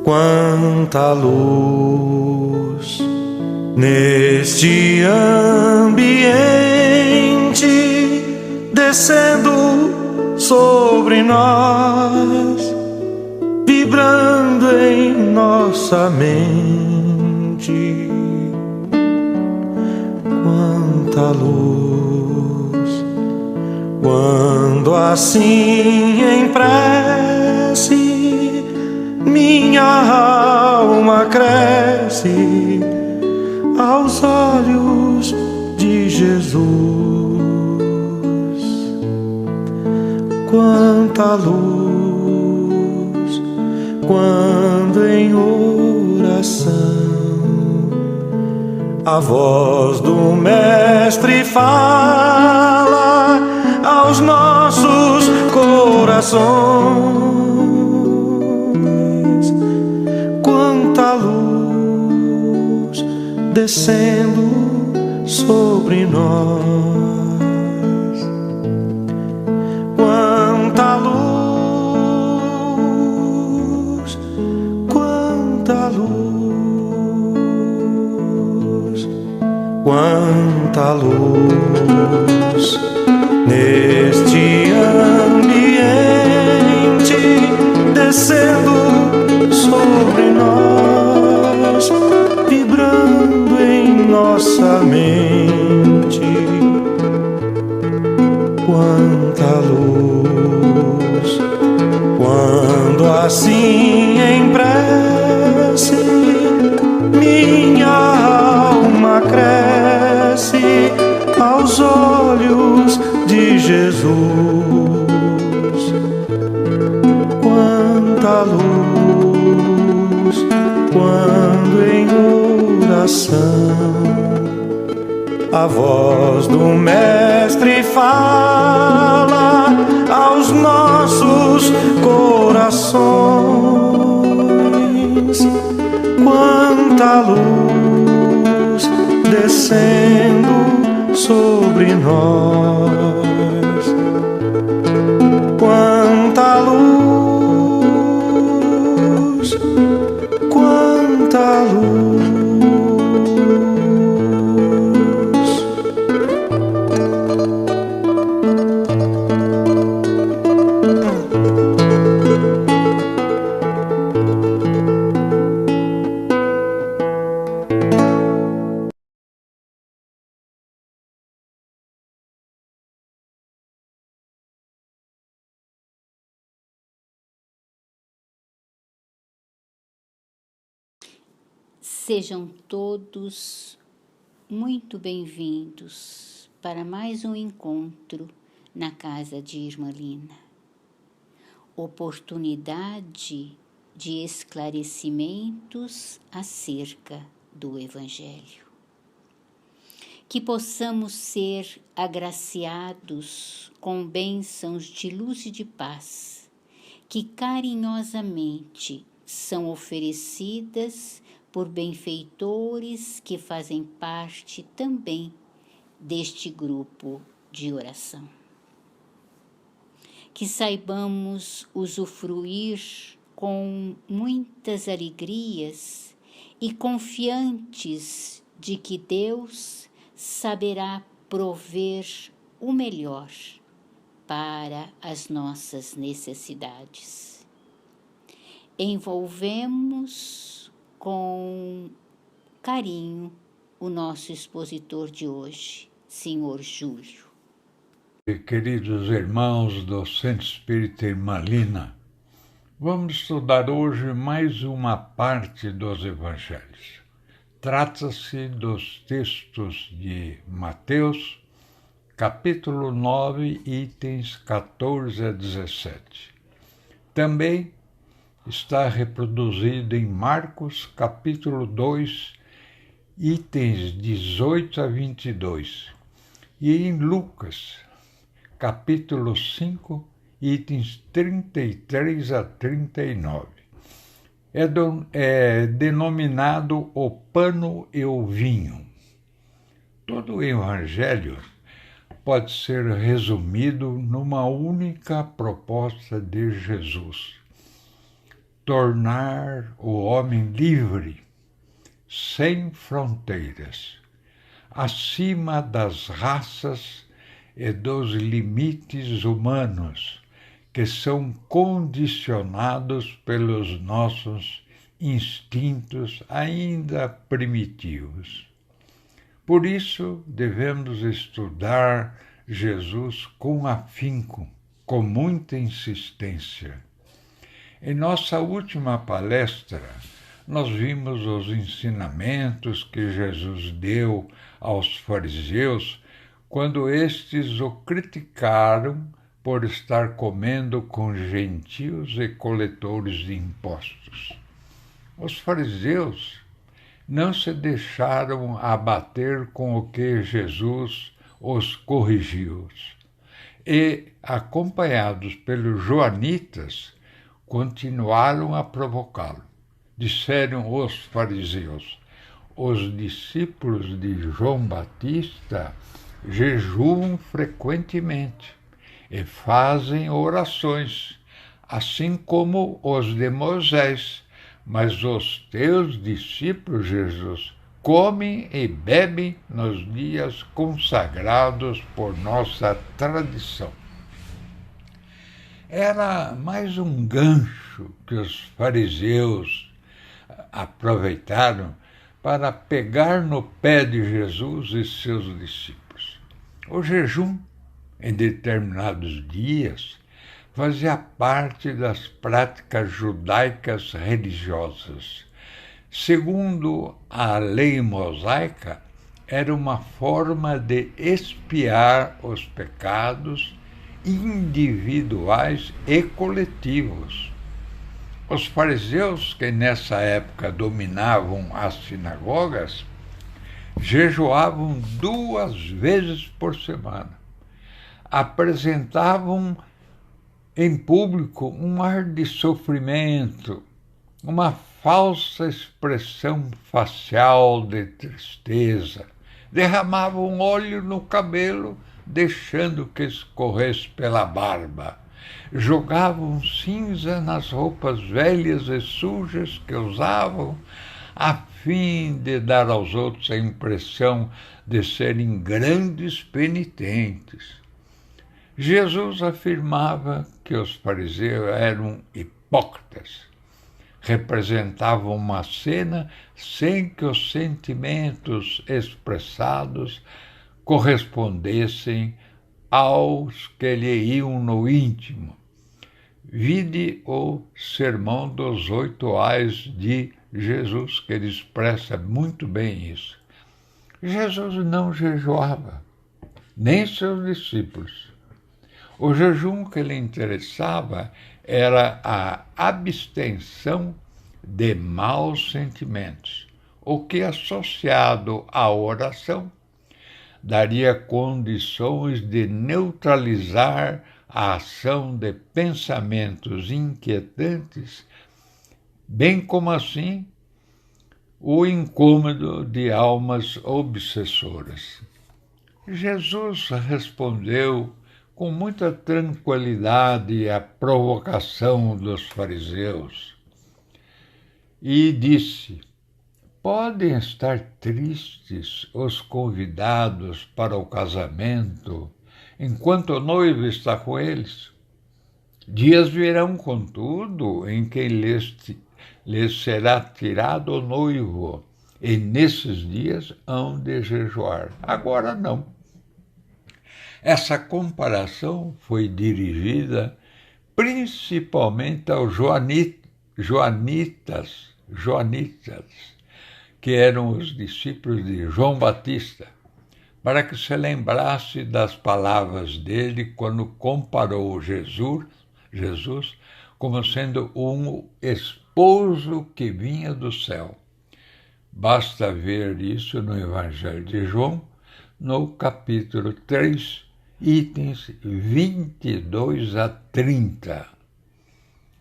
quanta luz neste ambiente descendo sobre nós, vibrando em nossa mente. Quanta luz, quando assim em prece minha alma cresce aos olhos de Jesus. Quanta luz, quando em oração a voz do Mestre fala aos nossos corações. Quanta luz descendo sobre nós. Quanta luz, quanta luz, quanta luz neste ambiente descendo sobre nós, vibrando em nossa mente. Quanta luz, quando assim em prece minha alma cresce aos olhos de Jesus. Quanta luz, quando em oração a voz do Mestre fala aos nossos corações. Quanta luz descendo sobre nós. Quanta luz, quanta luz. Sejam todos muito bem-vindos para mais um encontro na casa de Irmã Lina. Oportunidade de esclarecimentos acerca do Evangelho. Que possamos ser agraciados com bênçãos de luz e de paz, que carinhosamente são oferecidas por benfeitores que fazem parte também deste grupo de oração. Que saibamos usufruir com muitas alegrias e confiantes de que Deus saberá prover o melhor para as nossas necessidades. Envolvemos com carinho o nosso expositor de hoje, Senhor Júlio. Queridos irmãos do Centro Espírita Irmã Lina, vamos estudar hoje mais uma parte dos Evangelhos. Trata-se dos textos de Mateus, capítulo 9, itens 14 a 17. Também está reproduzido em Marcos, capítulo 2, itens 18 a 22, e em Lucas, capítulo 5, itens 33 a 39. É denominado o pano e o vinho. Todo o Evangelho pode ser resumido numa única proposta de Jesus. tornar o homem livre, sem fronteiras, acima das raças e dos limites humanos que são condicionados pelos nossos instintos ainda primitivos. Por isso, devemos estudar Jesus com afinco, com muita insistência. Em nossa última palestra, nós vimos os ensinamentos que Jesus deu aos fariseus quando estes o criticaram por estar comendo com gentios e coletores de impostos. Os fariseus não se deixaram abater com o que Jesus os corrigiu e, acompanhados pelos joanitas, continuaram a provocá-lo. Disseram os fariseus: os discípulos de João Batista jejuam frequentemente e fazem orações, assim como os de Moisés, mas os teus discípulos, Jesus, comem e bebem nos dias consagrados por nossa tradição. Era mais um gancho que os fariseus aproveitaram para pegar no pé de Jesus e seus discípulos. O jejum, em determinados dias, fazia parte das práticas judaicas religiosas. Segundo a lei mosaica, era uma forma de expiar os pecados individuais e coletivos. Os fariseus, que nessa época dominavam as sinagogas, jejuavam 2 vezes por semana. Apresentavam em público um ar de sofrimento, uma falsa expressão facial de tristeza. Derramavam óleo no cabelo, deixando que escorresse pela barba. Jogavam cinza nas roupas velhas e sujas que usavam, a fim de dar aos outros a impressão de serem grandes penitentes. Jesus afirmava que os fariseus eram hipócritas, representavam uma cena sem que os sentimentos expressados correspondessem aos que lhe iam no íntimo. Vide o Sermão dos 8 Ais de Jesus, que ele expressa muito bem isso. Jesus não jejuava, nem seus discípulos. O jejum que lhe interessava era a abstenção de maus sentimentos, o que, associado à oração, daria condições de neutralizar a ação de pensamentos inquietantes, bem como assim o incômodo de almas obsessoras. Jesus respondeu com muita tranquilidade à provocação dos fariseus e disse: podem estar tristes os convidados para o casamento enquanto o noivo está com eles? Dias virão, contudo, em que lhes será tirado o noivo, e nesses dias hão de jejuar. Agora não. Essa comparação foi dirigida principalmente aos joanitas, que eram os discípulos de João Batista, para que se lembrasse das palavras dele quando comparou Jesus como sendo um esposo que vinha do céu. Basta ver isso no Evangelho de João, no capítulo 3, itens 22 a 30.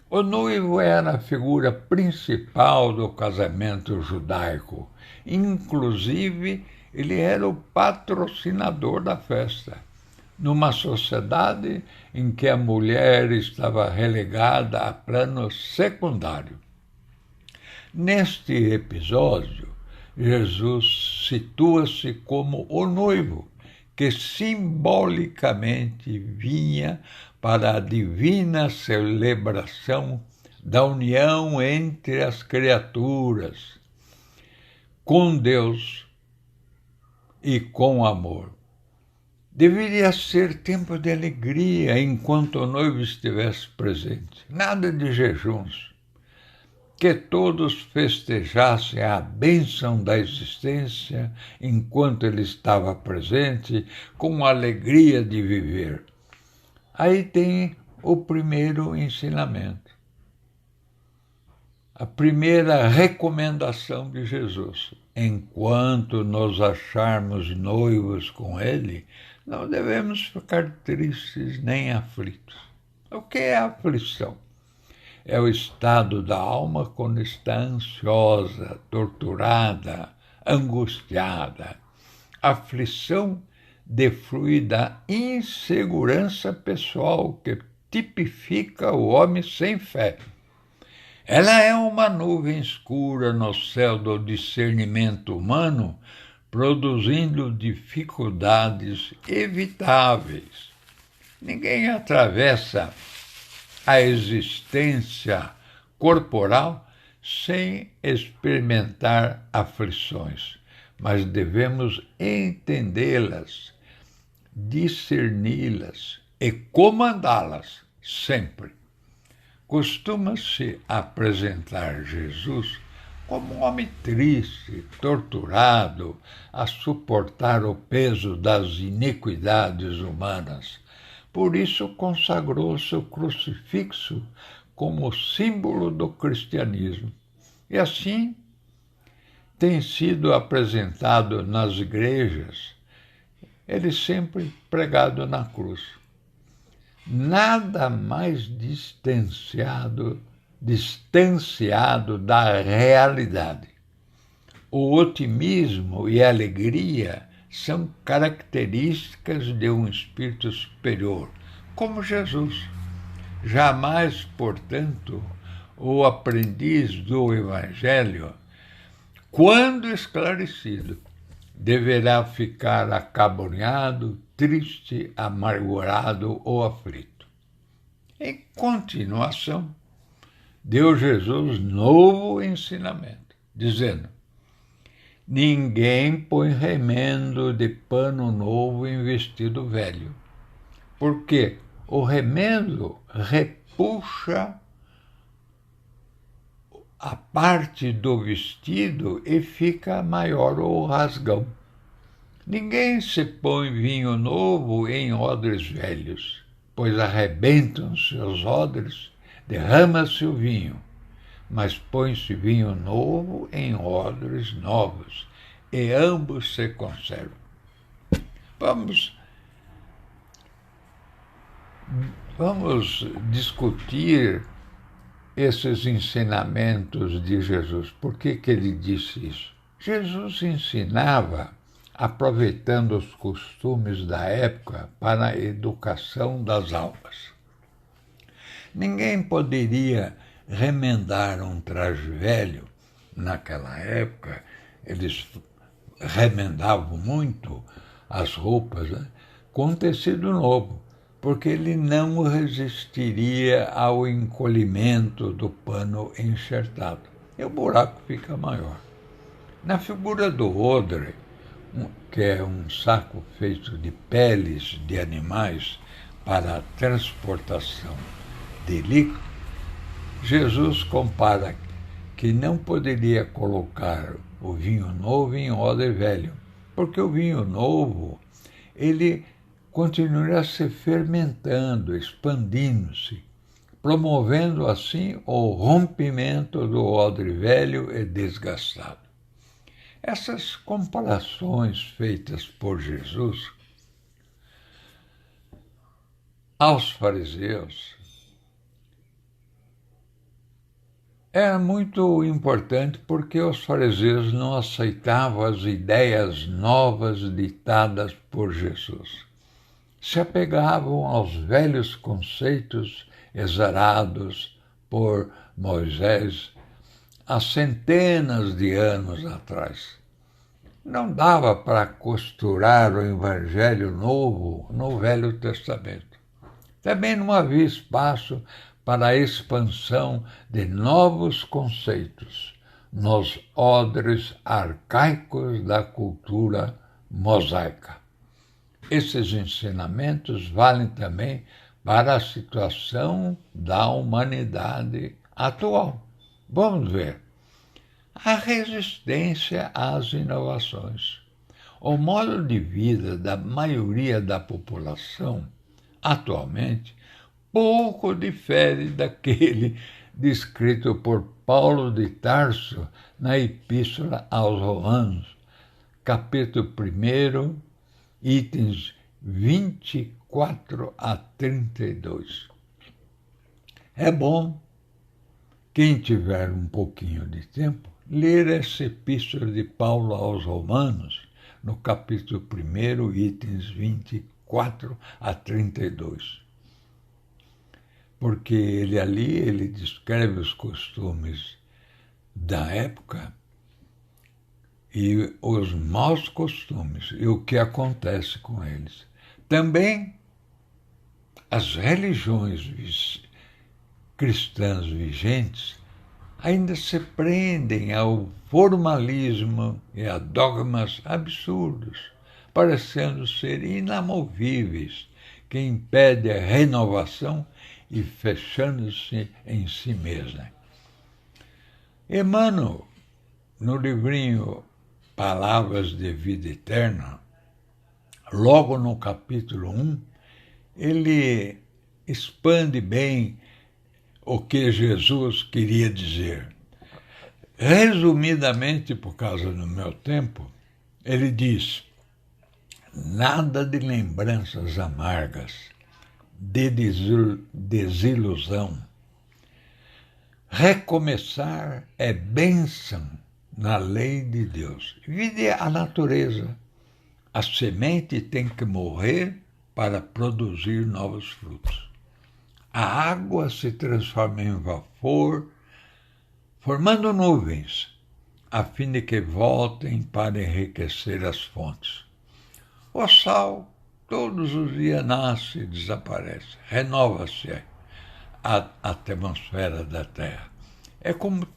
O noivo era a figura principal do casamento judaico. Inclusive, ele era o patrocinador da festa. numa sociedade em que a mulher estava relegada a plano secundário. Neste episódio, Jesus situa-se como o noivo, que simbolicamente vinha para a divina celebração da união entre as criaturas, com Deus e com amor. Deveria ser tempo de alegria enquanto o noivo estivesse presente, nada de jejuns. Que todos festejassem a bênção da existência enquanto ele estava presente, com a alegria de viver. Aí tem o primeiro ensinamento. A primeira recomendação de Jesus. Enquanto nos acharmos noivos com ele, não devemos ficar tristes nem aflitos. O que é aflição? É o estado da alma quando está ansiosa, torturada, angustiada. Aflição deflui da insegurança pessoal que tipifica o homem sem fé. Ela é uma nuvem escura no céu do discernimento humano, produzindo dificuldades evitáveis. Ninguém atravessa a existência corporal sem experimentar aflições, mas devemos entendê-las, discerni-las e comandá-las sempre. Costuma-se apresentar Jesus como um homem triste, torturado, a suportar o peso das iniquidades humanas. Por isso consagrou-se o crucifixo como símbolo do cristianismo. E assim tem sido apresentado nas igrejas, ele sempre pregado na cruz. Nada mais distanciado da realidade. O otimismo e a alegria são características de um espírito superior, como Jesus. Jamais, portanto, o aprendiz do Evangelho, quando esclarecido, deverá ficar acabrunhado, triste, amargurado ou aflito. Em continuação, deu Jesus novo ensinamento, dizendo: ninguém põe remendo de pano novo em vestido velho, porque o remendo repuxa a parte do vestido e fica maior o rasgão. Ninguém se põe vinho novo em odres velhos, pois arrebentam-se os odres, derrama-se o vinho, mas põe-se vinho novo em odres novos, e ambos se conservam. Vamos discutir esses ensinamentos de Jesus. Por que ele disse isso? Jesus ensinava aproveitando os costumes da época para a educação das almas. Ninguém poderia remendar um traje velho. Naquela época, eles remendavam muito as roupas, né, com tecido novo, porque ele não resistiria ao encolhimento do pano enxertado. E o buraco fica maior. Na figura do odre, que é um saco feito de peles de animais para a transportação de líquido, Jesus compara que não poderia colocar o vinho novo em odre velho, porque o vinho novo, ele continuará se fermentando, expandindo-se, promovendo assim o rompimento do odre velho e desgastado. Essas comparações feitas por Jesus aos fariseus é muito importante, porque os fariseus não aceitavam as ideias novas ditadas por Jesus. se apegavam aos velhos conceitos exarados por Moisés há centenas de anos atrás. Não dava para costurar o Evangelho novo no Velho Testamento. Também não havia espaço para a expansão de novos conceitos nos odres arcaicos da cultura mosaica. Esses ensinamentos valem também para a situação da humanidade atual. Vamos ver. A resistência às inovações. O modo de vida da maioria da população, atualmente, pouco difere daquele descrito por Paulo de Tarso na Epístola aos Romanos, capítulo 1, itens 24 a 32. É bom, quem tiver um pouquinho de tempo, ler essa Epístola de Paulo aos Romanos, no capítulo 1, itens 24 a 32. Porque ele descreve os costumes da época e os maus costumes e o que acontece com eles. Também as religiões cristãs vigentes ainda se prendem ao formalismo e a dogmas absurdos, parecendo ser inamovíveis, que impede a renovação e fechando-se em si mesma. Emmanuel, no livrinho Palavras de Vida Eterna, logo no capítulo 1, ele expande bem o que Jesus queria dizer. Resumidamente, por causa do meu tempo, ele diz: nada de lembranças amargas, de desilusão. Recomeçar é bênção na lei de Deus. Vide a natureza. A semente tem que morrer para produzir novos frutos. A água se transforma em vapor, formando nuvens, a fim de que voltem para enriquecer as fontes. O sal todos os dias nasce e desaparece, renova-se a atmosfera da Terra. É como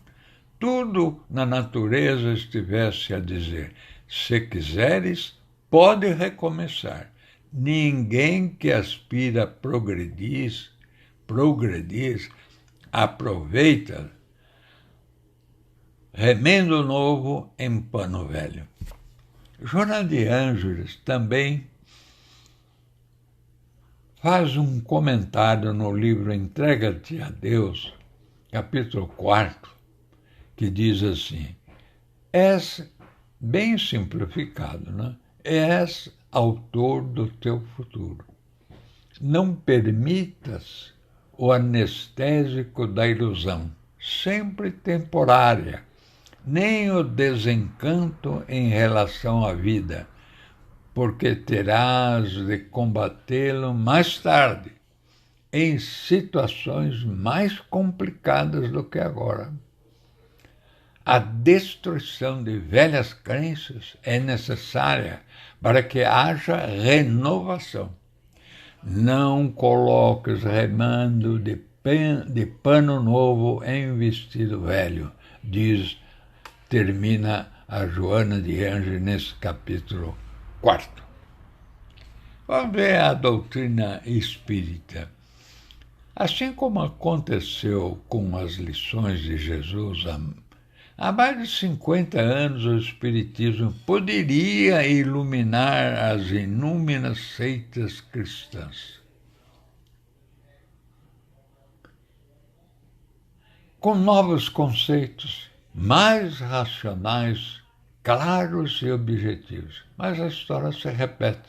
tudo na natureza estivesse a dizer: se quiseres, pode recomeçar. Ninguém que aspira a progredir, aproveita remendo novo em pano velho. Joana de Ângeles também faz um comentário no livro Entrega-te a Deus, capítulo 4, que diz assim: és, bem simplificado, né? És autor do teu futuro. Não permitas o anestésico da ilusão, sempre temporária, nem o desencanto em relação à vida, porque terás de combatê-lo mais tarde, em situações mais complicadas do que agora. A destruição de velhas crenças é necessária para que haja renovação. Não coloques remando de pano novo em vestido velho, termina a Joana de Ângeles nesse capítulo 4. Vamos ver a doutrina espírita. Assim como aconteceu com as lições de Jesus há mais de 50 anos, o Espiritismo poderia iluminar as inúmeras seitas cristãs. Com novos conceitos, mais racionais, claros e objetivos. Mas a história se repete.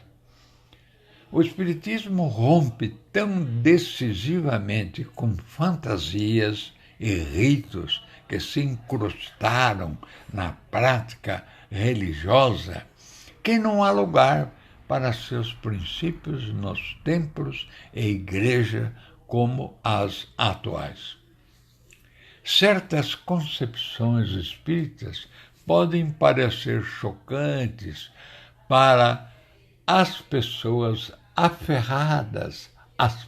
O Espiritismo rompe tão decisivamente com fantasias e ritos que se incrustaram na prática religiosa, que não há lugar para seus princípios nos templos e igreja como as atuais. Certas concepções espíritas podem parecer chocantes para as pessoas aferradas às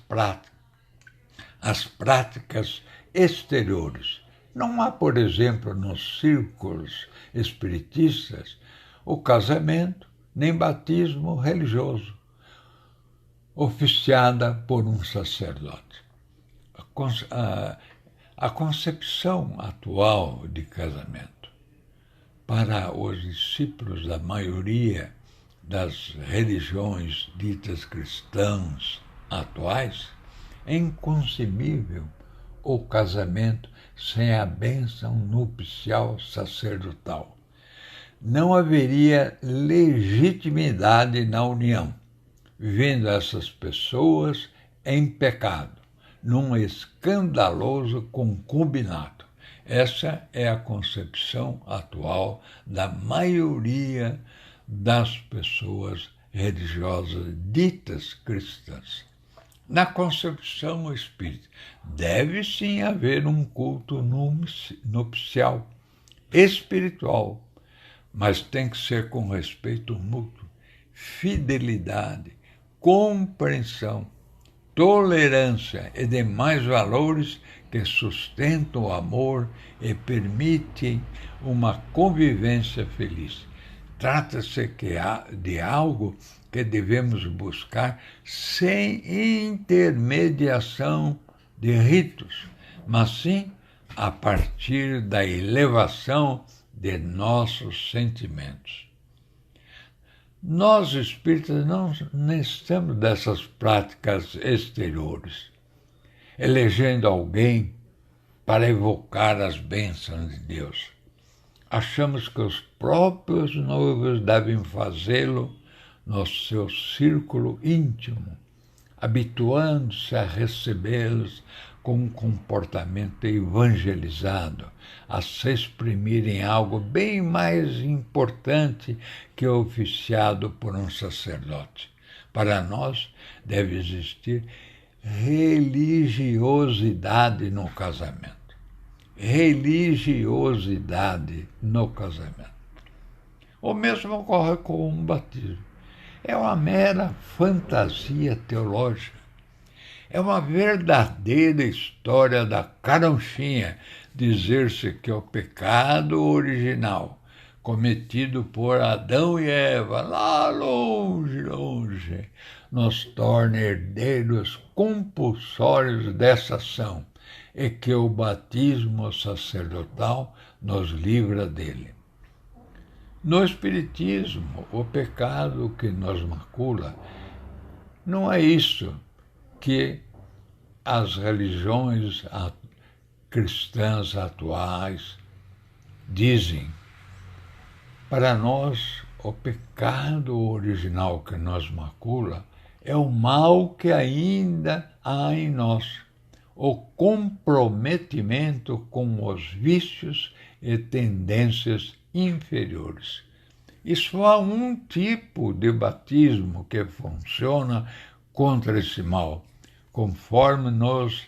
práticas exteriores. Não há, por exemplo, nos círculos espiritistas, o casamento nem batismo religioso, oficiada por um sacerdote. A concepção atual de casamento para os discípulos da maioria das religiões ditas cristãs atuais é inconcebível o casamento sem a bênção nupcial sacerdotal. Não haveria legitimidade na união, vendo essas pessoas em pecado, num escandaloso concubinato. Essa é a concepção atual da maioria das pessoas religiosas ditas cristãs. Na concepção espírita, deve sim haver um culto nupcial, espiritual, mas tem que ser com respeito mútuo, fidelidade, compreensão, tolerância e demais valores que sustentam o amor e permitem uma convivência feliz. Trata-se de algo que devemos buscar sem intermediação de ritos, mas sim a partir da elevação de nossos sentimentos. Nós espíritas não necessitamos dessas práticas exteriores, elegendo alguém para evocar as bênçãos de Deus. Achamos que os próprios noivos devem fazê-lo no seu círculo íntimo, habituando-se a recebê-los com um comportamento evangelizado, a se exprimir em algo bem mais importante que o oficiado por um sacerdote. Para nós, deve existir religiosidade no casamento. Religiosidade no casamento. O mesmo ocorre com um batismo. É uma mera fantasia teológica. É uma verdadeira história da carochinha dizer-se que o pecado original, cometido por Adão e Eva, lá longe, nos torna herdeiros compulsórios dessa ação e que o batismo sacerdotal nos livra dele. No Espiritismo, o pecado que nos macula não é isso que as religiões cristãs atuais dizem. Para nós, o pecado original que nos macula é o mal que ainda há em nós, o comprometimento com os vícios e tendências inferiores. E só há um tipo de batismo que funciona contra esse mal, conforme nos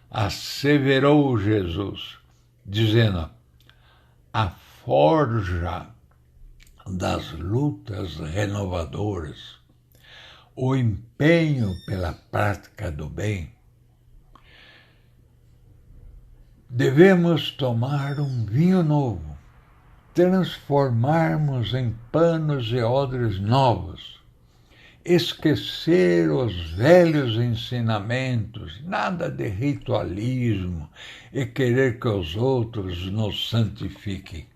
asseverou Jesus, dizendo: a forja das lutas renovadoras, o empenho pela prática do bem. Devemos tomar um vinho novo, transformarmos em panos e odres novos, esquecer os velhos ensinamentos, nada de ritualismo e querer que os outros nos santifiquem.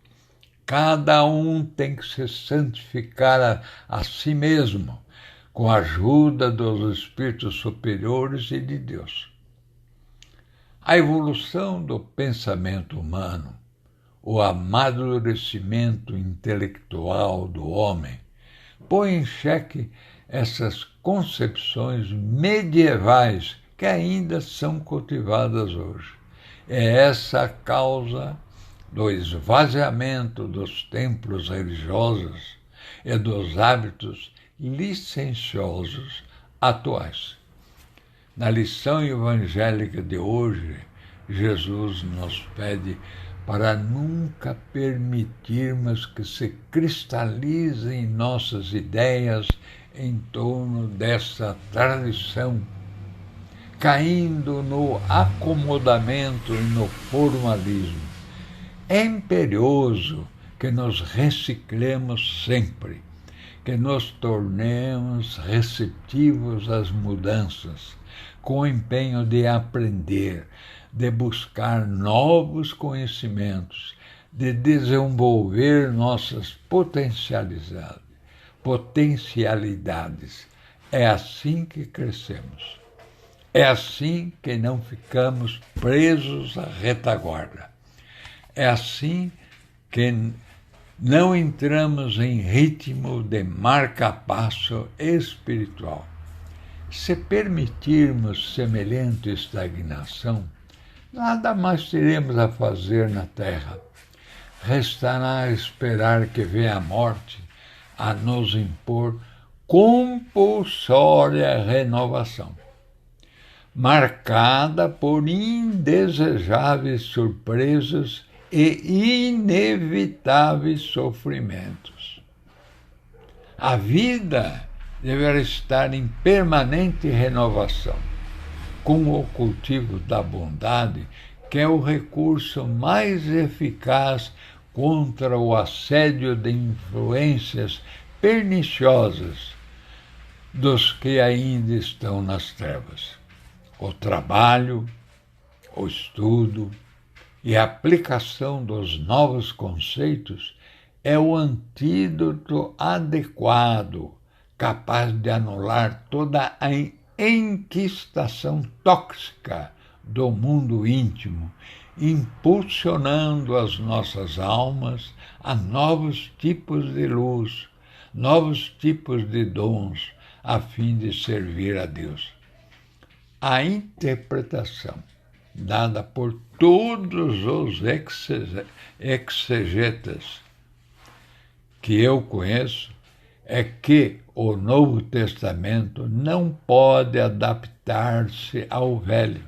Cada um tem que se santificar a si mesmo, com a ajuda dos espíritos superiores e de Deus. A evolução do pensamento humano, o amadurecimento intelectual do homem, põe em xeque essas concepções medievais que ainda são cultivadas hoje. É essa a causa do esvaziamento dos templos religiosos e dos hábitos licenciosos atuais. Na lição evangélica de hoje, Jesus nos pede para nunca permitirmos que se cristalizem nossas ideias em torno dessa tradição, caindo no acomodamento e no formalismo. É imperioso que nos reciclemos sempre, que nos tornemos receptivos às mudanças, com o empenho de aprender, de buscar novos conhecimentos, de desenvolver nossas potencialidades. É assim que crescemos. É assim que não ficamos presos à retaguarda. É assim que não entramos em ritmo de marca-passo espiritual. Se permitirmos semelhante estagnação, nada mais teremos a fazer na terra. Restará esperar que venha a morte a nos impor compulsória renovação, marcada por indesejáveis surpresas e inevitáveis sofrimentos. A vida deverá estar em permanente renovação, com o cultivo da bondade, que é o recurso mais eficaz contra o assédio de influências perniciosas dos que ainda estão nas trevas. O trabalho, o estudo e a aplicação dos novos conceitos é o antídoto adequado, capaz de anular toda a enquistação tóxica do mundo íntimo, impulsionando as nossas almas a novos tipos de luz, novos tipos de dons, a fim de servir a Deus. A interpretação dada por todos os exegetas que eu conheço é que o Novo Testamento não pode adaptar-se ao Velho.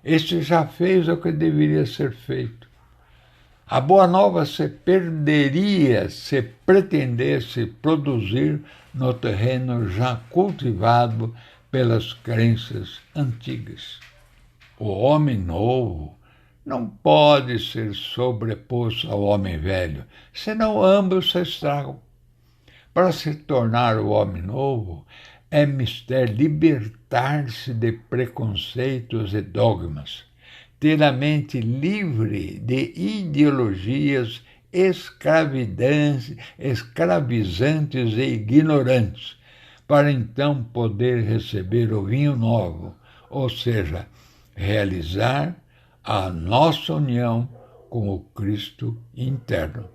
Este já fez o que deveria ser feito. A Boa Nova se perderia se pretendesse produzir no terreno já cultivado pelas crenças antigas. O homem novo não pode ser sobreposto ao homem velho, senão ambos se estragam. Para se tornar o homem novo, é mister libertar-se de preconceitos e dogmas, ter a mente livre de ideologias escravizantes e ignorantes, para então poder receber o vinho novo, ou seja, realizar a nossa união com o Cristo interno.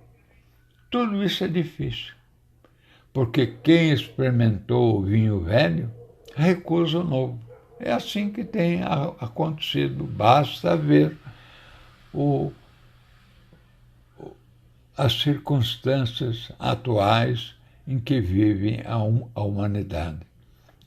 Tudo isso é difícil, porque quem experimentou o vinho velho recusa o novo. É assim que tem acontecido. Basta ver as circunstâncias atuais em que vive a humanidade.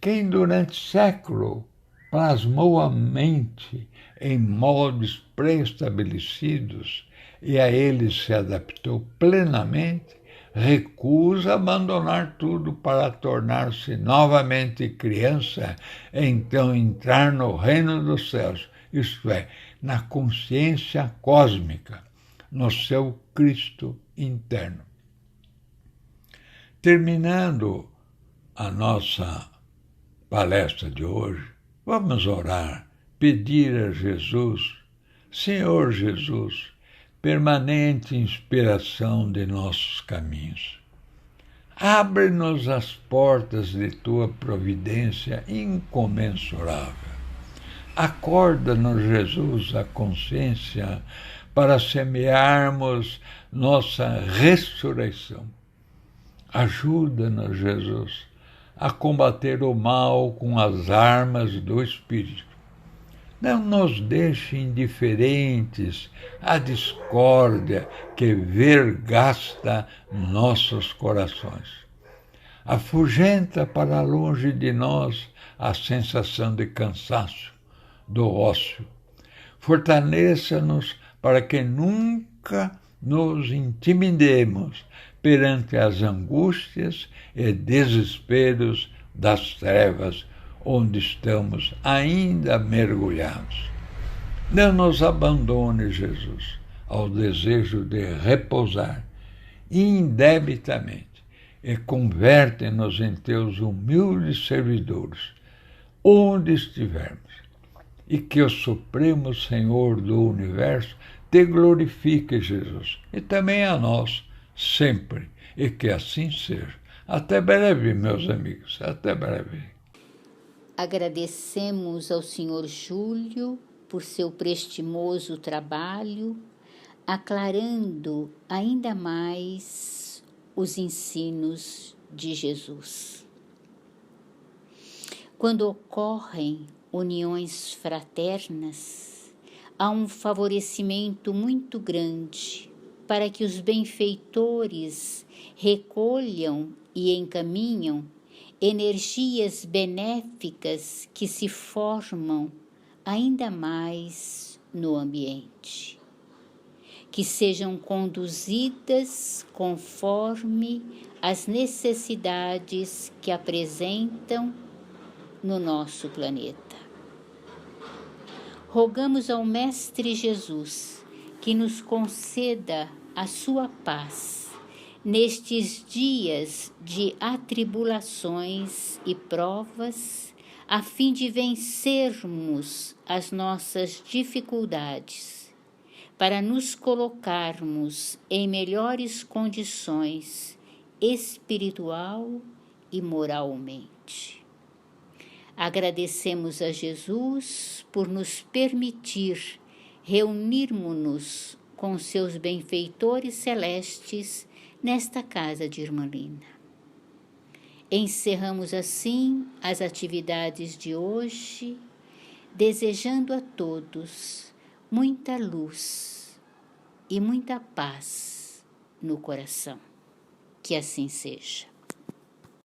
Quem durante séculos plasmou a mente em moldes pré-estabelecidos e a eles se adaptou plenamente, recusa abandonar tudo para tornar-se novamente criança e então entrar no reino dos céus, isto é, na consciência cósmica, no seu Cristo interno. Terminando a nossa palestra de hoje, vamos orar, pedir a Jesus, Senhor Jesus, permanente inspiração de nossos caminhos. Abre-nos as portas de tua providência incomensurável. Acorda-nos, Jesus, a consciência para semearmos nossa ressurreição. Ajuda-nos, Jesus, a combater o mal com as armas do Espírito. Não nos deixe indiferentes à discórdia que vergasta nossos corações. Afugenta para longe de nós a sensação de cansaço, do ócio. Fortaleça-nos para que nunca nos intimidemos perante as angústias e desesperos das trevas onde estamos ainda mergulhados. Não nos abandone, Jesus, ao desejo de repousar indebitamente e converte-nos em teus humildes servidores, onde estivermos, e que o Supremo Senhor do Universo te glorifique, Jesus, e também a nós, sempre, e que assim seja. Até breve, meus amigos, até breve. Agradecemos ao Sr. Júlio por seu prestimoso trabalho, aclarando ainda mais os ensinos de Jesus. Quando ocorrem uniões fraternas, há um favorecimento muito grande para que os benfeitores recolham e encaminham energias benéficas que se formam ainda mais no ambiente, que sejam conduzidas conforme as necessidades que apresentam no nosso planeta. Rogamos ao Mestre Jesus que nos conceda a sua paz nestes dias de atribulações e provas, a fim de vencermos as nossas dificuldades, para nos colocarmos em melhores condições espiritual e moralmente. Agradecemos a Jesus por nos permitir reunirmos-nos com seus benfeitores celestes nesta casa de Irmã-Lina. Encerramos assim as atividades de hoje, desejando a todos muita luz e muita paz no coração. Que assim seja.